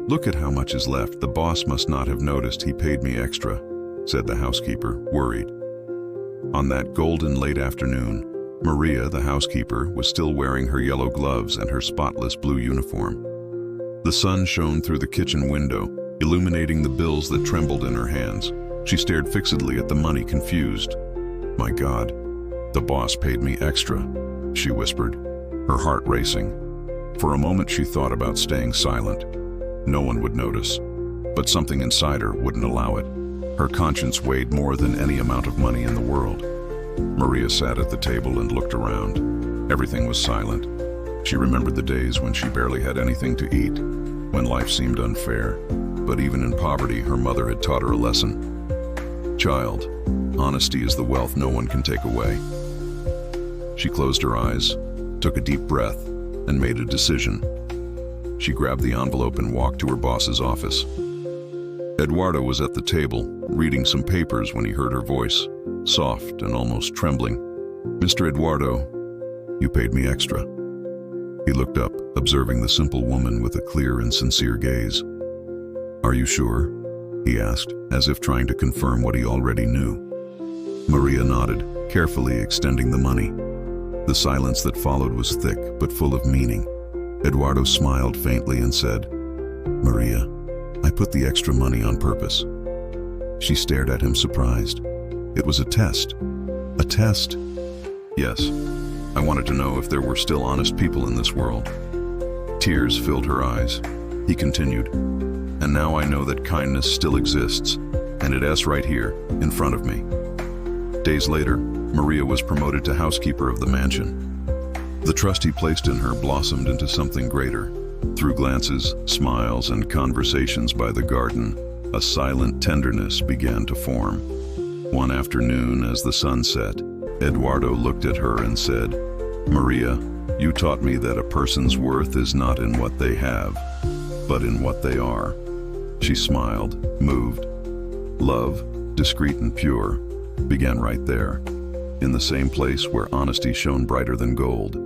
"Look at how much is left. The boss must not have noticed he paid me extra," said the housekeeper, worried. On that golden late afternoon, Maria, the housekeeper, was still wearing her yellow gloves and her spotless blue uniform. The sun shone through the kitchen window, illuminating the bills that trembled in her hands. She stared fixedly at the money, confused. "My God, the boss paid me extra," she whispered, her heart racing. For a moment she thought about staying silent. No one would notice, but something inside her wouldn't allow it. Her conscience weighed more than any amount of money in the world. Maria sat at the table and looked around. Everything was silent. She remembered the days when she barely had anything to eat, when life seemed unfair. But even in poverty, her mother had taught her a lesson. "Child, honesty is the wealth no one can take away." She closed her eyes, took a deep breath, and made a decision. She grabbed the envelope and walked to her boss's office. Eduardo was at the table, reading some papers when he heard her voice, soft and almost trembling. "Mr. Eduardo, you paid me extra." He looked up, observing the simple woman with a clear and sincere gaze. "Are you sure?" he asked, as if trying to confirm what he already knew. Maria nodded, carefully extending the money. The silence that followed was thick but full of meaning. Eduardo smiled faintly and said, "Maria, I put the extra money on purpose." She stared at him, surprised. It was a test. A test? Yes. I wanted to know if there were still honest people in this world. Tears filled her eyes. He continued, "And now I know that kindness still exists, and it is right here, in front of me." Days later, Maria was promoted to housekeeper of the mansion. The trust he placed in her blossomed into something greater. Through glances, smiles, and conversations by the garden, a silent tenderness began to form. One afternoon, as the sun set, Eduardo looked at her and said, "Maria, you taught me that a person's worth is not in what they have, but in what they are." She smiled, moved. Love, discreet and pure, began right there, in the same place where honesty shone brighter than gold.